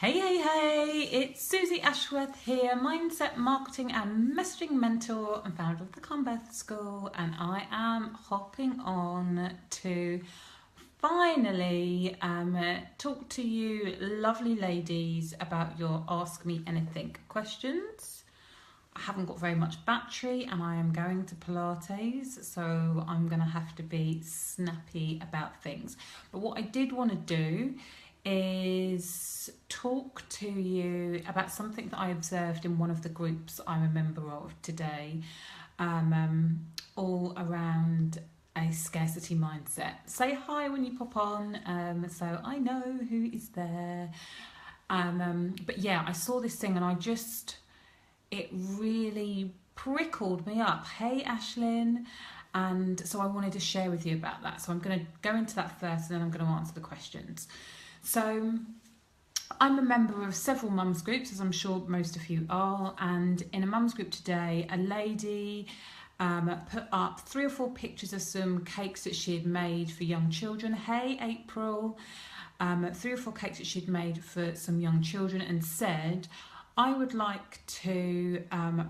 Hey, it's Susie Ashworth here, mindset, marketing and messaging mentor and founder of the Calm Birth School, and I am hopping on to finally talk to you lovely ladies about your Ask Me Anything questions. I haven't got very much battery and I am going to Pilates, so I'm going to have to be snappy about things. But what I did want to do is talk to you about something that I observed in one of the groups I'm a member of today, all around a scarcity mindset. Say hi when you pop on, so I know who is there. But yeah, I saw this thing and it really prickled me up. Hey Ashlyn. And so I wanted to share with you about that. So I'm going to go into that first and then I'm going to answer the questions. So I'm a member of several mums groups, as I'm sure most of you are, and in a mums group today, a lady put up 3 or 4 pictures of some cakes that she had made for young children. Hey April. 3 or 4 cakes that she'd made for some young children and said, I would like to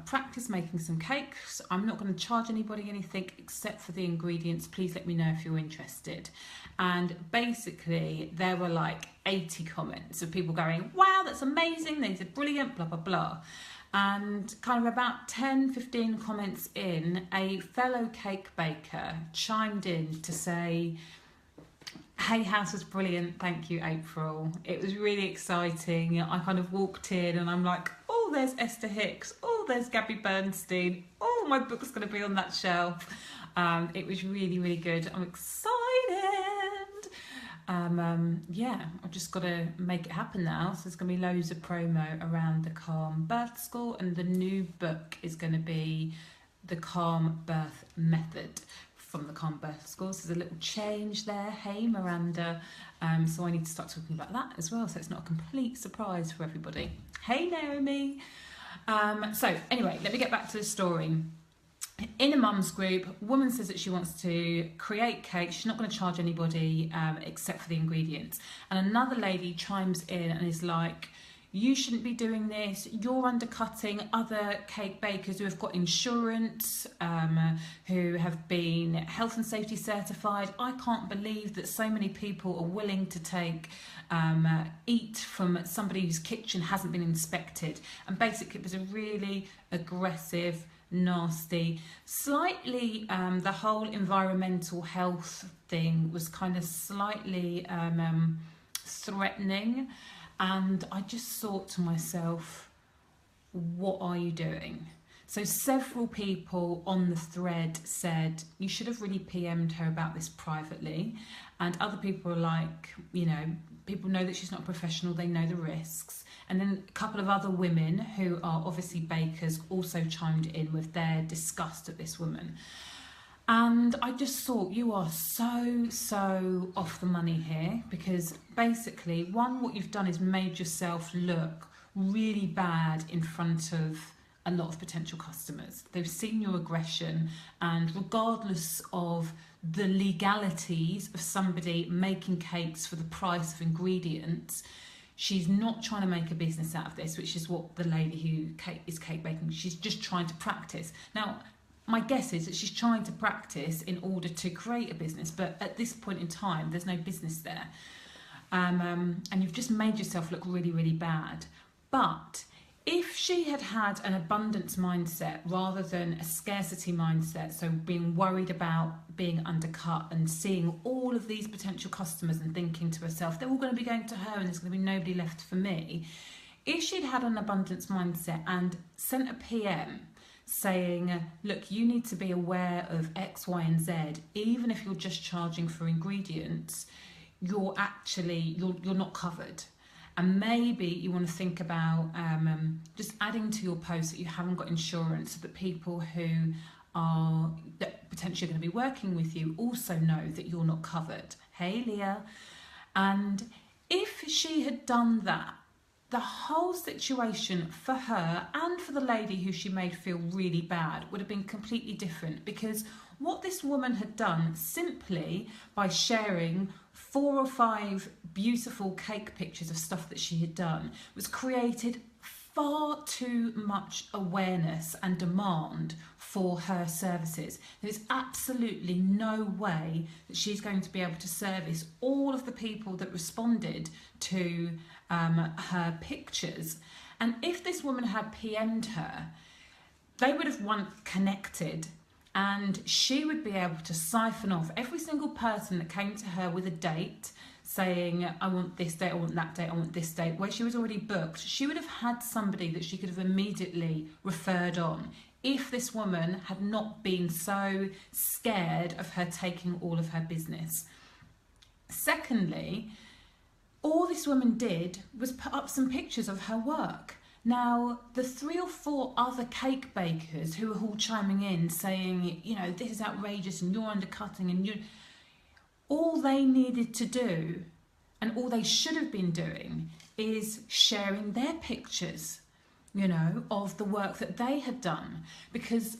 practice making some cakes. I'm not going to charge anybody anything except for the ingredients. Please let me know if you're interested. And basically there were like 80 comments of people going, wow, that's amazing, these are brilliant, blah, blah, blah. And kind of about 10-15 comments in, a fellow cake baker chimed in to say, hey, house was brilliant, thank you April. It was really exciting. I kind of walked in and I'm like, oh, there's Esther Hicks, oh, there's Gabby Bernstein, oh, my book's going to be on that shelf. It was really, really good. I'm excited. Yeah, I've just got to make it happen now. So there's going to be loads of promo around the Calm Birth School, and the new book is going to be the Calm Birth Method from the Calm Birth School. So there's a little change there. Hey Miranda. So I need to start talking about that as well, so it's not a complete surprise for everybody. Hey Naomi. So anyway, let me get back to the story. In a mum's group, a woman says that she wants to create cake. She's not going to charge anybody except for the ingredients. And another lady chimes in and is like, you shouldn't be doing this. You're undercutting other cake bakers who have got insurance, who have been health and safety certified. I can't believe that so many people are willing to eat from somebody whose kitchen hasn't been inspected. And basically it was a really aggressive, nasty, slightly, the whole environmental health thing was kind of slightly threatening. And I just thought to myself, what are you doing? So several people on the thread said, you should have really PM'd her about this privately. And other people are like, you know, people know that she's not a professional, they know the risks. And then a couple of other women who are obviously bakers also chimed in with their disgust at this woman. And I just thought, you are so off the money here, because basically, one, what you've done is made yourself look really bad in front of a lot of potential customers. They've seen your aggression, and regardless of the legalities of somebody making cakes for the price of ingredients, she's not trying to make a business out of this, which is what the lady who is cake baking, she's just trying to practice. Now, my guess is that she's trying to practice in order to create a business, but at this point in time, there's no business there. And you've just made yourself look really, really bad. But if she had had an abundance mindset rather than a scarcity mindset, so being worried about being undercut and seeing all of these potential customers and thinking to herself, they're all going to be going to her and there's going to be nobody left for me. If she'd had an abundance mindset and sent a PM saying, look, you need to be aware of X, Y, and Z, even if you're just charging for ingredients, you're not covered. And maybe you want to think about just adding to your post that you haven't got insurance, so that people who are potentially going to be working with you also know that you're not covered. Hey Leah. And if she had done that, the whole situation for her and for the lady who she made feel really bad would have been completely different, because what this woman had done simply by sharing 4 or 5 beautiful cake pictures of stuff that she had done was created far too much awareness and demand for her services. There's absolutely no way that she's going to be able to service all of the people that responded to her pictures. And if this woman had PM'd her, they would have connected, and she would be able to siphon off every single person that came to her with a date saying, I want this date, I want that date, I want this date, where she was already booked. She would have had somebody that she could have immediately referred on if this woman had not been so scared of her taking all of her business. Secondly, all this woman did was put up some pictures of her work. Now, the 3 or 4 other cake bakers who were all chiming in saying, you know, this is outrageous and you're undercutting and you... All they needed to do, and all they should have been doing, is sharing their pictures, you know, of the work that they had done. Because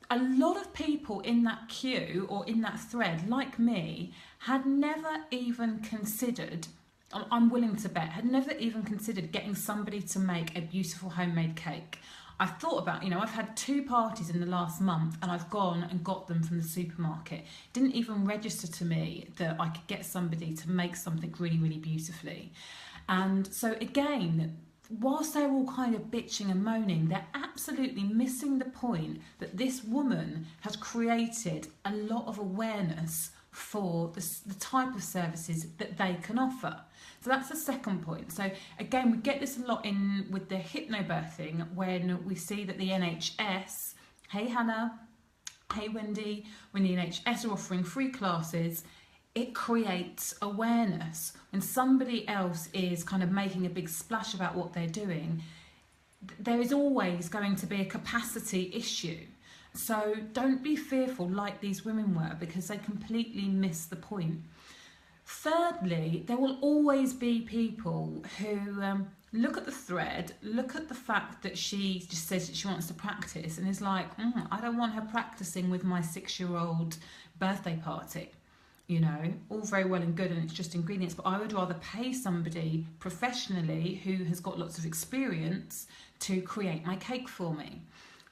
a lot of people in that queue or in that thread, like me, had never even considered, I'm willing to bet, had never even considered getting somebody to make a beautiful homemade cake. I've thought about, you know, I've had 2 parties in the last month and I've gone and got them from the supermarket. Didn't even register to me that I could get somebody to make something really, really beautifully. And so again, whilst they're all kind of bitching and moaning, they're absolutely missing the point that this woman has created a lot of awareness for the type of services that they can offer. So that's the second point. So again, we get this a lot in with the hypnobirthing when we see that the NHS, hey Hannah, hey Wendy, when the NHS are offering free classes, it creates awareness. When somebody else is kind of making a big splash about what they're doing, there is always going to be a capacity issue. So don't be fearful like these women were, because they completely miss the point. Thirdly, there will always be people who look at the thread, look at the fact that she just says that she wants to practice and is like, I don't want her practicing with my 6-year-old birthday party. You know, all very well and good and it's just ingredients, but I would rather pay somebody professionally who has got lots of experience to create my cake for me.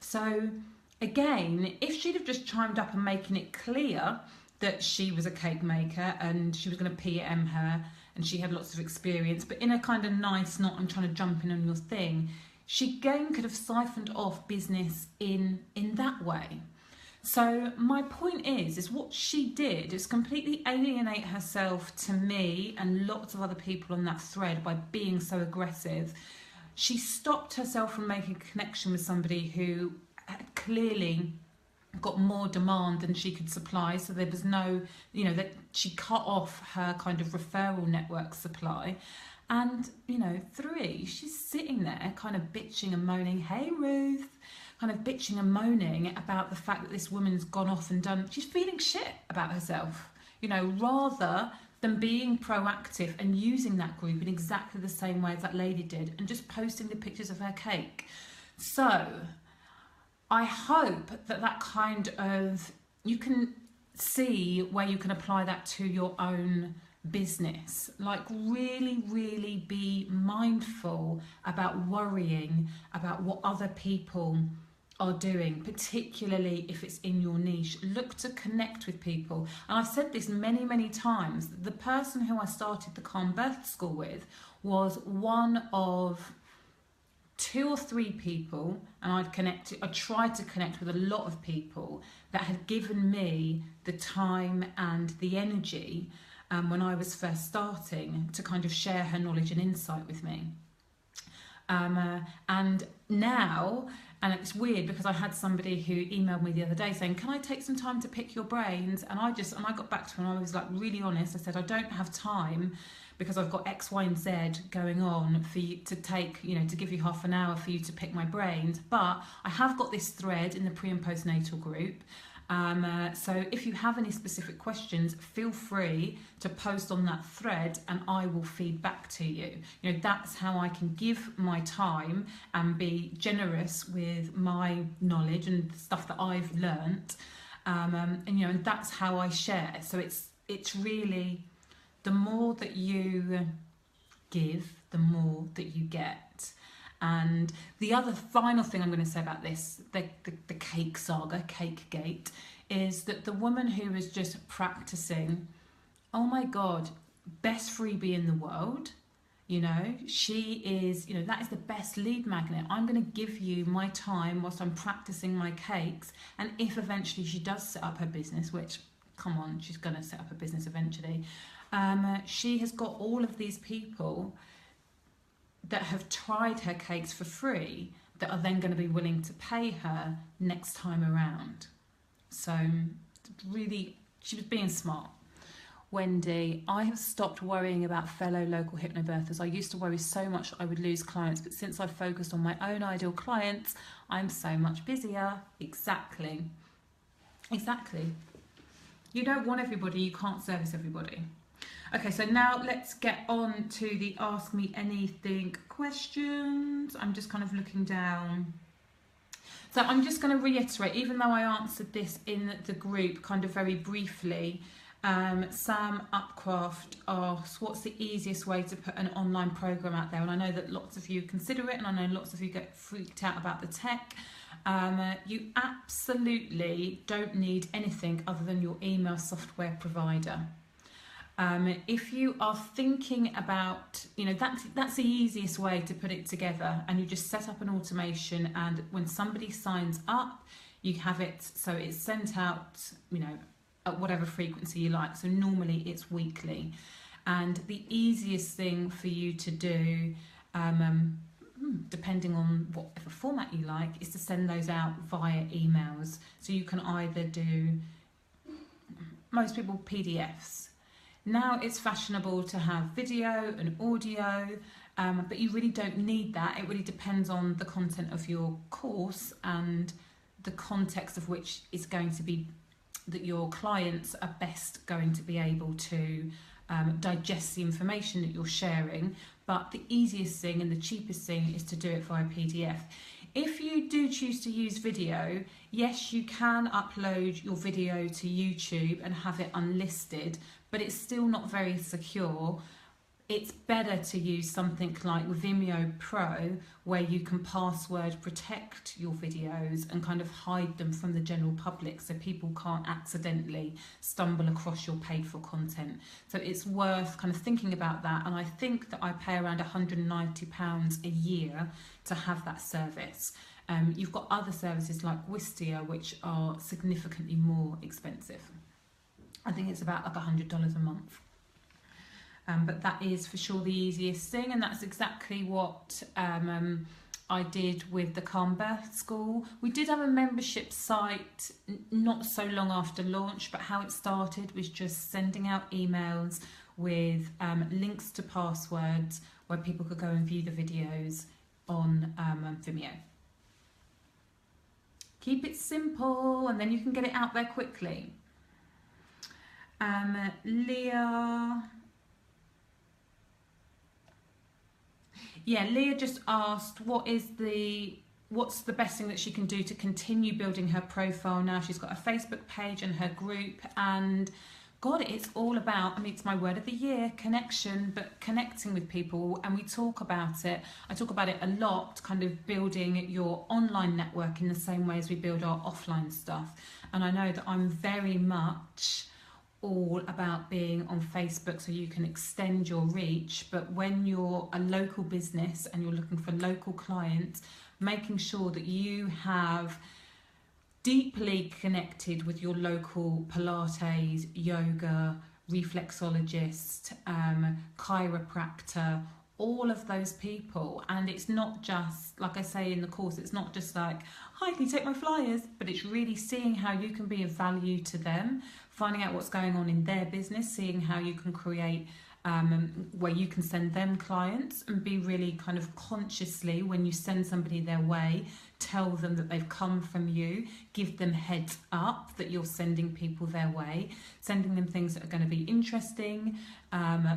So again, if she'd have just chimed up and making it clear that she was a cake maker and she was going to PM her and she had lots of experience, but in a kind of nice, not I'm trying to jump in on your thing, she again could have siphoned off business in that way. So my point is what she did is completely alienate herself to me and lots of other people on that thread by being so aggressive. She stopped herself from making a connection with somebody who had clearly got more demand than she could supply, so there was no, you know, that she cut off her kind of referral network supply. And, you know, 3, she's sitting there kind of bitching and moaning, hey Ruth, kind of bitching and moaning about the fact that this woman's gone off and done, she's feeling shit about herself, you know, rather than being proactive and using that group in exactly the same way as that lady did and just posting the pictures of her cake. So I hope that kind of, you can see where you can apply that to your own business. Like really, really be mindful about worrying about what other people are doing, particularly if it's in your niche. Look to connect with people. And I've said this many, many times. The person who I started the Calm Birth School with was one of 2 or 3 people, and I tried to connect with a lot of people that had given me the time and the energy when I was first starting to kind of share her knowledge and insight with me. And now, and it's weird because I had somebody who emailed me the other day saying, can I take some time to pick your brains? And I got back to her and I was like really honest. I said, I don't have time because I've got X, Y, and Z going on for you to take, you know, to give you half an hour for you to pick my brains. But I have got this thread in the pre and postnatal group. So if you have any specific questions, feel free to post on that thread and I will feed back to you. You know, that's how I can give my time and be generous with my knowledge and stuff that I've learnt. And you know, and that's how I share. So it's really, the more that you give, the more that you get. And the other final thing I'm going to say about this, the cake saga, Cake Gate, is that the woman who was just practicing, oh my God, best freebie in the world. You know, she is, you know, that is the best lead magnet. I'm going to give you my time whilst I'm practicing my cakes. And if eventually she does set up her business, which, come on, she's going to set up a business eventually. She has got all of these people that have tried her cakes for free that are then going to be willing to pay her next time around. So really, she was being smart. Wendy, I have stopped worrying about fellow local hypnobirthers. I used to worry so much that I would lose clients, but since I've focused on my own ideal clients, I'm so much busier. Exactly. Exactly. You don't want everybody, you can't service everybody. Okay, so now let's get on to the Ask Me Anything questions. I'm just kind of looking down. So I'm just going to reiterate, even though I answered this in the group kind of very briefly, Sam Upcraft asks, what's the easiest way to put an online program out there? And I know that lots of you consider it, and I know lots of you get freaked out about the tech. You absolutely don't need anything other than your email software provider. If you are thinking about, you know, that's the easiest way to put it together, and you just set up an automation, and when somebody signs up, you have it so it's sent out, you know, at whatever frequency you like. So normally it's weekly, and the easiest thing for you to do, depending on whatever format you like, is to send those out via emails. So you can either do, most people, PDFs. Now it's fashionable to have video and audio, but you really don't need that. It really depends on the content of your course and the context of which is going to be that your clients are best going to be able to digest the information that you're sharing. But the easiest thing and the cheapest thing is to do it via PDF. If you do choose to use video, yes, you can upload your video to YouTube and have it unlisted, but it's still not very secure. It's better to use something like Vimeo Pro, where you can password protect your videos and kind of hide them from the general public so people can't accidentally stumble across your paid for content. So it's worth kind of thinking about that. And I think that I pay around £190 a year to have that service. You've got other services like Wistia, which are significantly more expensive. I think it's about like $100 a month. But that is for sure the easiest thing, and that's exactly what I did with the Calm Birth School. We did have a membership site not so long after launch, but how it started was just sending out emails with links to passwords where people could go and view the videos on Vimeo. Keep it simple, and then you can get it out there quickly. Leah... Yeah, Leah just asked what's the best thing that she can do to continue building her profile now. She's got a Facebook page and her group, and God, it's all about, I mean, it's my word of the year, connection, but connecting with people, and we talk about it. I talk about it a lot, kind of building your online network in the same way as we build our offline stuff. And I know that I'm very much all about being on Facebook so you can extend your reach, but when you're a local business and you're looking for local clients, making sure that you have deeply connected with your local Pilates, yoga, reflexologist, chiropractor, all of those people. And it's not just, like I say in the course, it's not just like, hi, can you take my flyers? But it's really seeing how you can be of value to them, finding out what's going on in their business, seeing how you can create where you can send them clients, and be really kind of consciously, when you send somebody their way, tell them that they've come from you, give them heads up that you're sending people their way, sending them things that are going to be interesting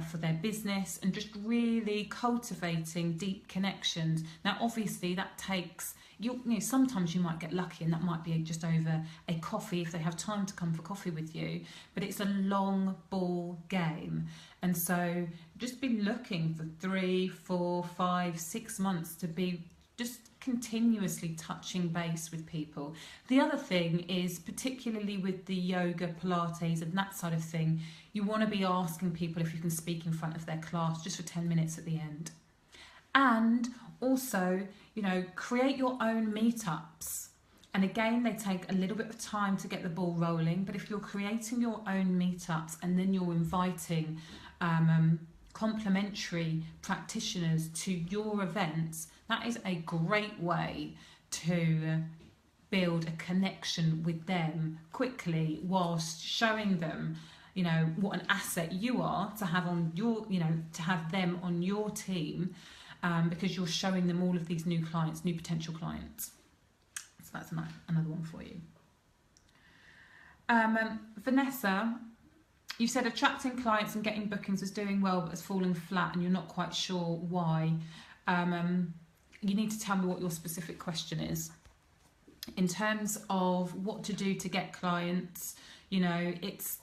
for their business, and just really cultivating deep connections. Now, obviously, that takes, you know, sometimes you might get lucky and that might be just over a coffee if they have time to come for coffee with you, but it's a long ball game. And so just be looking for 3, 4, 5, 6 months to be just continuously touching base with people. The other thing is, particularly with the yoga, Pilates and that sort of thing, you want to be asking people if you can speak in front of their class just for 10 minutes at the end. And also, you know, create your own meetups. And again, they take a little bit of time to get the ball rolling, but if you're creating your own meetups and then you're inviting complementary practitioners to your events, that is a great way to build a connection with them quickly, whilst showing them, you know, what an asset you are to have on your, you know, to have them on your team, because you're showing them all of these new clients, new potential clients. So that's another one for you. Vanessa, you said attracting clients and getting bookings was doing well but has fallen flat and you're not quite sure why. You need to tell me what your specific question is. In terms of what to do to get clients, you know, it's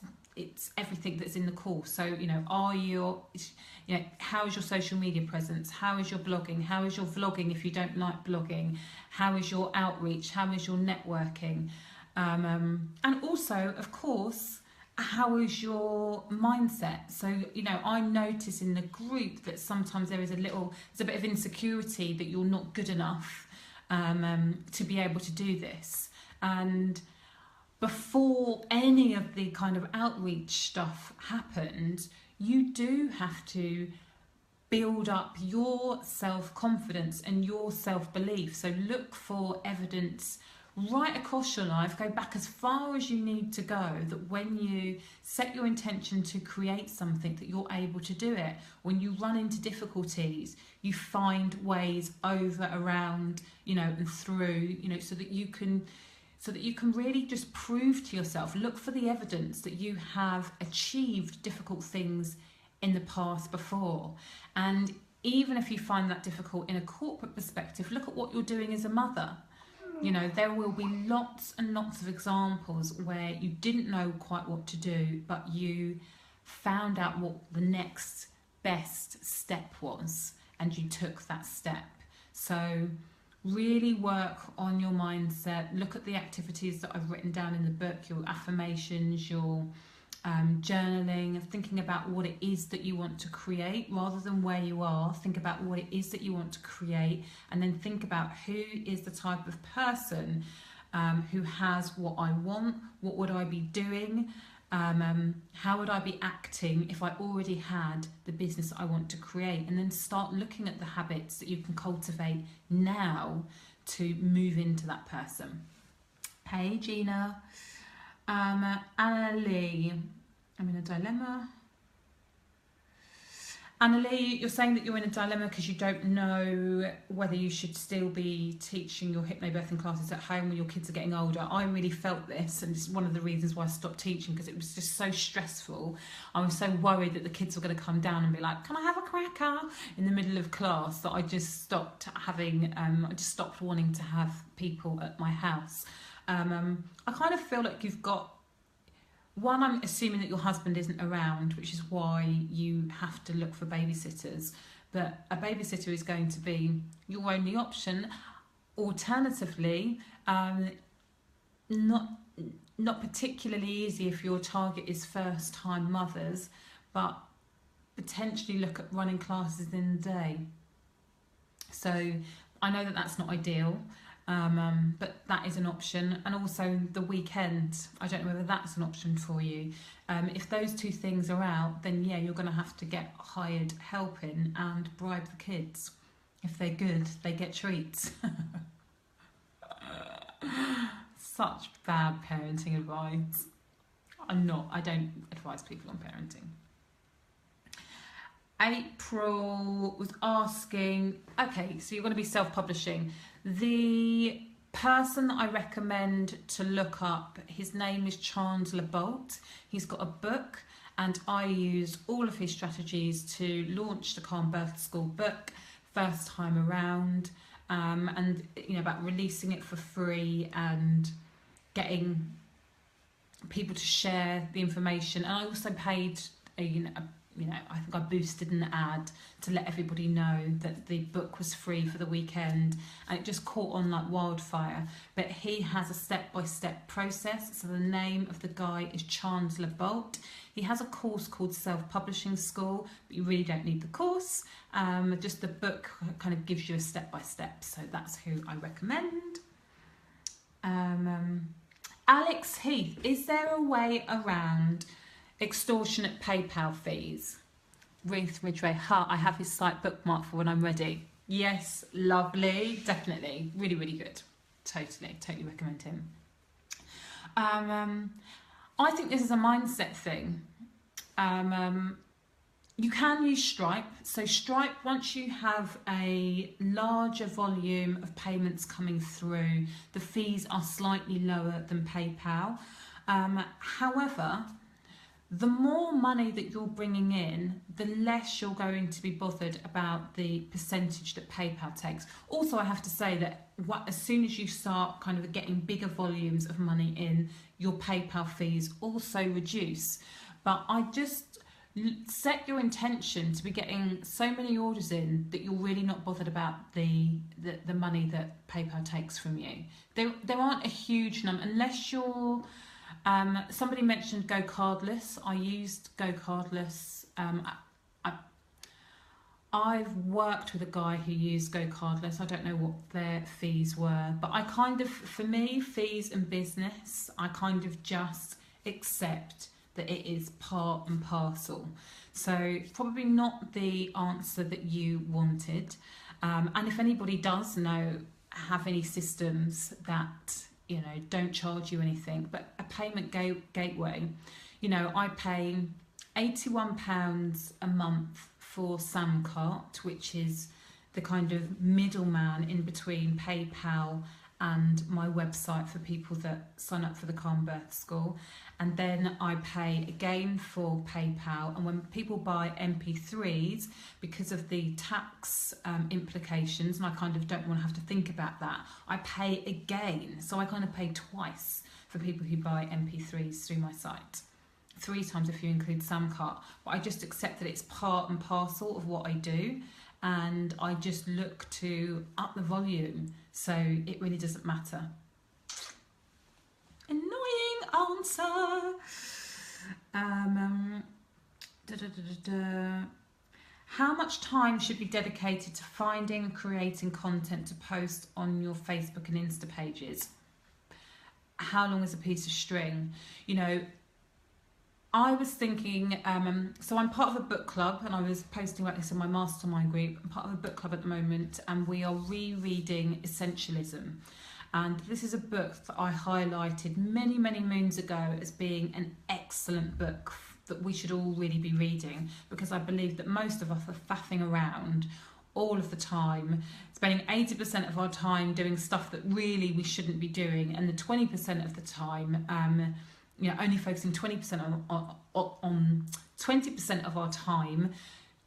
everything that's in the course. So, you know, how is your social media presence? How is your blogging? How is your vlogging if you don't like blogging? How is your outreach? How is your networking? And also, of course, how is your mindset? So, you know, I notice in the group that sometimes there's a bit of insecurity that you're not good enough to be able to do this. And before any of the kind of outreach stuff happened, you do have to build up your self-confidence and your self-belief. So look for evidence right across your life, go back as far as you need to go, that when you set your intention to create something, that you're able to do it. When you run into difficulties, you find ways over, around, you know, and through, you know, so that you can really just prove to yourself, look for the evidence that you have achieved difficult things in the past before. And even if you find that difficult in a corporate perspective, look at what you're doing as a mother. You know, there will be lots and lots of examples where you didn't know quite what to do, but you found out what the next best step was and you took that step. So really work on your mindset. Look at the activities that I've written down in the book, your affirmations, your journaling, thinking about what it is that you want to create rather than where you are. Think about what it is that you want to create, and then think about who is the type of person who has what I want, what would I be doing, how would I be acting if I already had the business that I want to create, and then start looking at the habits that you can cultivate now to move into that person. Hey Gina. Anna Lee, I'm in a dilemma. Anna Lee, you're saying that you're in a dilemma because you don't know whether you should still be teaching your hypnobirthing classes at home when your kids are getting older. I really felt this, and it's one of the reasons why I stopped teaching, because it was just so stressful. I was so worried that the kids were going to come down and be like, can I have a cracker in the middle of class, that I just stopped having, I just stopped wanting to have people at my house. I kind of feel like you've got, one, I'm assuming that your husband isn't around, which is why you have to look for babysitters, but a babysitter is going to be your only option. Alternatively, not particularly easy if your target is first-time mothers, but potentially look at running classes in the day. So I know that that's not ideal. But that is an option, and also the weekend. I don't know whether that's an option for you. If those two things are out, then yeah, you're going to have to get hired help in and bribe the kids. If they're good, they get treats. Such bad parenting advice. I don't advise people on parenting. April was asking, okay, so you're going to be self-publishing. The person that I recommend to look up, his name is Chandler Bolt. He's got a book, and I used all of his strategies to launch the Calm Birth School book first time around, and about releasing it for free and getting people to share the information. And I also paid I think I boosted an ad to let everybody know that the book was free for the weekend, and it just caught on like wildfire. But he has a step-by-step process. So the name of the guy is Chandler Bolt. He has a course called Self-Publishing School, but you really don't need the course. Just the book kind of gives you a step-by-step. So that's who I recommend. Alex Heath, is there a way around extortionate PayPal fees? Ruth Ridgway, I have his site bookmarked for when I'm ready. Yes, lovely, definitely, really, really good. Totally recommend him. I think this is a mindset thing. You can use Stripe. So Stripe, once you have a larger volume of payments coming through, the fees are slightly lower than PayPal. However, the more money that you're bringing in, the less you're going to be bothered about the percentage that PayPal takes. Also, I have to say that as soon as you start kind of getting bigger volumes of money in, your PayPal fees also reduce. But I just set your intention to be getting so many orders in that you're really not bothered about the money that PayPal takes from you. There aren't a huge number, unless you're... somebody mentioned Go Cardless. I used Go Cardless. I've worked with a guy who used Go Cardless. I don't know what their fees were, but I kind of, for me, fees and business, I kind of just accept that it is part and parcel. So probably not the answer that you wanted. And if anybody does have any systems that don't charge you anything, but a payment gateway, I pay £81 a month for Samcart, which is the kind of middleman in between PayPal and my website for people that sign up for the Calm Birth School. And then I pay again for PayPal. And when people buy MP3s, because of the tax implications, and I kind of don't want to have to think about that, I pay again. So I kind of pay twice for people who buy MP3s through my site. 3 times if you include Samcart. But I just accept that it's part and parcel of what I do. And I just look to up the volume. So it really doesn't matter. Annoying answer. How much time should be dedicated to finding and creating content to post on your Facebook and Insta pages? How long is a piece of string? I was thinking, so I'm part of a book club, and I was posting about this in my mastermind group. I'm part of a book club at the moment, and we are rereading Essentialism. And this is a book that I highlighted many, many moons ago as being an excellent book that we should all really be reading, because I believe that most of us are faffing around all of the time, spending 80% of our time doing stuff that really we shouldn't be doing, and the 20% of the time only focusing 20% on 20% of our time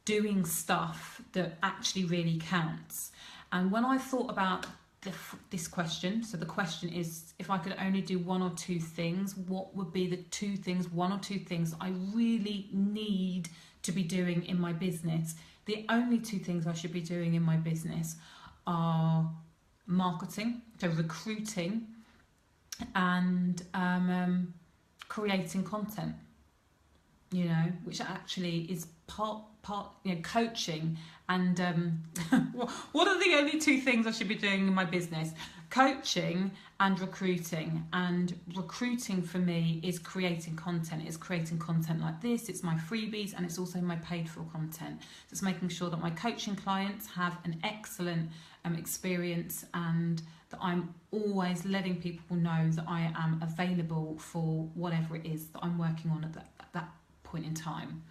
doing stuff that actually really counts. And when I thought about this question, so the question is, if I could only do 1 or 2 things, what would be the 2 things, 1 or 2 things I really need to be doing in my business? The only 2 things I should be doing in my business are marketing, so recruiting, and creating content, which actually is part coaching. And what are the only 2 things I should be doing in my business? Coaching and recruiting. And recruiting for me is creating content. It's creating content like this. It's my freebies, and it's also my paid for content. So it's making sure that my coaching clients have an excellent experience, and that I'm always letting people know that I am available for whatever it is that I'm working on at that point in time.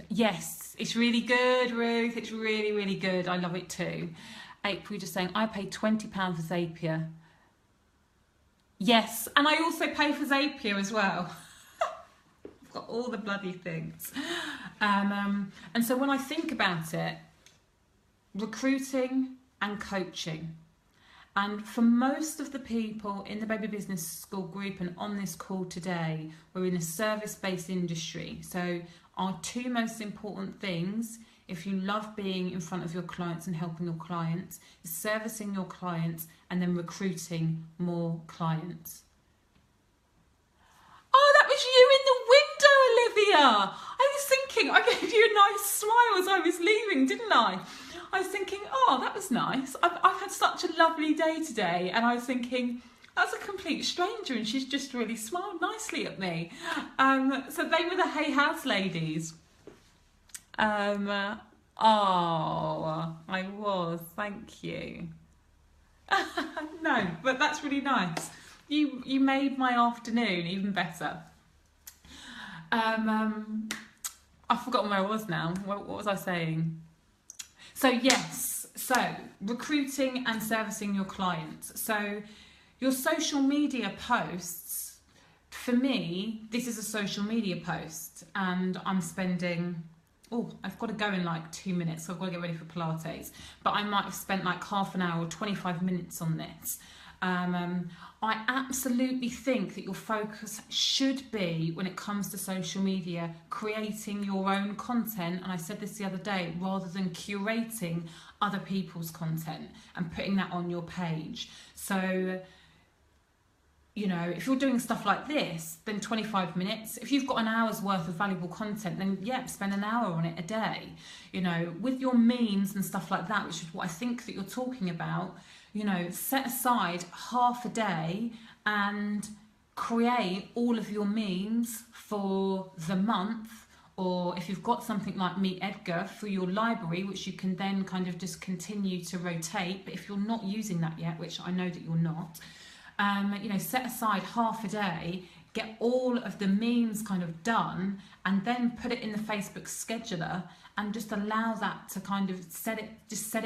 Yes, it's really good, Ruth. It's really, really good. I love it too. April just saying, I paid £20 for Zapier. Yes, and I also pay for Zapier as well. I've got all the bloody things. And so when I think about it, recruiting and coaching. And for most of the people in the Baby Business School group and on this call today, we're in a service-based industry. So our two most important things, if you love being in front of your clients and helping your clients, is servicing your clients and then recruiting more clients. Oh, that was you in the window, Olivia. I was thinking, I gave you a nice smile as I was leaving, didn't I? I was thinking, oh, that was nice. I've had such a lovely day today. And I was thinking, that's a complete stranger and she's just really smiled nicely at me. So they were the Hay House ladies. Oh, I was, thank you. No, but that's really nice. You made my afternoon even better. I've forgotten where I was now. What was I saying? So yes, so recruiting and servicing your clients. So your social media posts, for me, this is a social media post and I'm spending, oh, I've got to go in like 2 minutes, so I've got to get ready for Pilates. But I might have spent like half an hour or 25 minutes on this. I absolutely think that your focus should be, when it comes to social media, creating your own content. And I said this the other day, rather than curating other people's content and putting that on your page. So, you know, if you're doing stuff like this, then 25 minutes. If you've got an hour's worth of valuable content, then yeah, spend an hour on it a day. You know, with your memes and stuff like that, which is what I think that you're talking about, you know, set aside half a day and create all of your memes for the month. Or if you've got something like Meet Edgar for your library, which you can then kind of just continue to rotate. But if you're not using that yet, which I know that you're not, you know, set aside half a day, get all of the memes kind of done, and then put it in the Facebook scheduler and just allow that to kind of set it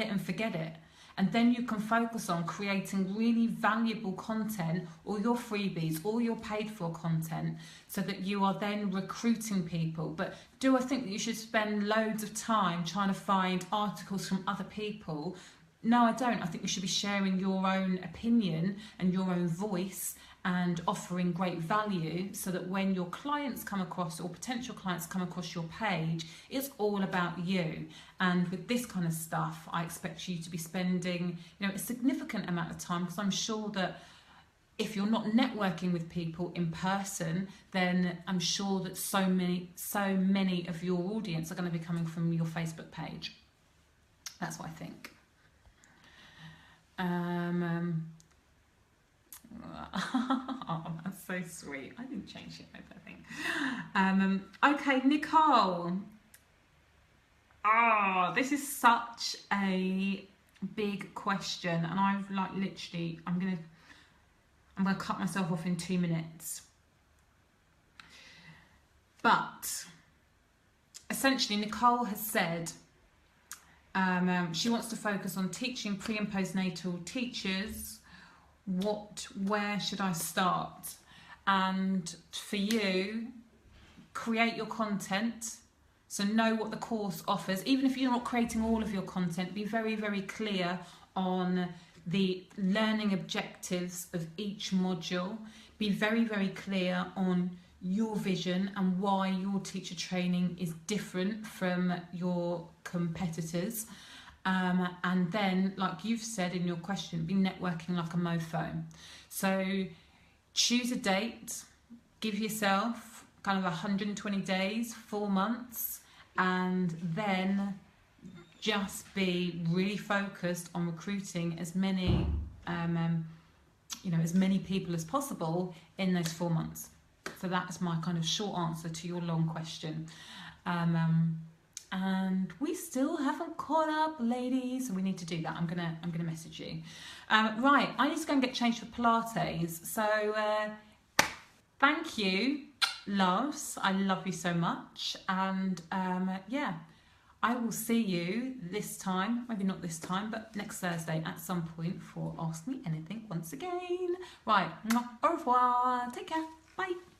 and forget it. And then you can focus on creating really valuable content, or your freebies, or your paid for content, so that you are then recruiting people. But do I think that you should spend loads of time trying to find articles from other people? No, I don't. I think you should be sharing your own opinion and your own voice and offering great value, so that when your clients come across, or potential clients come across your page, it's all about you. And with this kind of stuff, I expect you to be spending, you know, a significant amount of time, because I'm sure that if you're not networking with people in person, then I'm sure that so many of your audience are going to be coming from your Facebook page. That's what I think. Oh, that's so sweet. I didn't change it, I think. Okay, Nicole. This is such a big question, and I've like literally, I'm gonna cut myself off in 2 minutes. But essentially, Nicole has said she wants to focus on teaching pre and postnatal teachers. Where should I start? And for you, create your content. So know what the course offers. Even if you're not creating all of your content, be very, very clear on the learning objectives of each module. Be very, very clear on your vision and why your teacher training is different from your competitors. And then, like you've said in your question, be networking like a mofo. So choose a date, give yourself kind of 120 days, 4 months, and then just be really focused on recruiting as many, as many people as possible in those 4 months. So that's my kind of short answer to your long question. And we still haven't caught up, ladies. So we need to do that. I'm gonna message you. Right, I need to go and get changed for Pilates. So thank you, loves. I love you so much. And yeah, I will see you this time, maybe not this time, but next Thursday at some point for Ask Me Anything once again. Right, au revoir, take care, bye.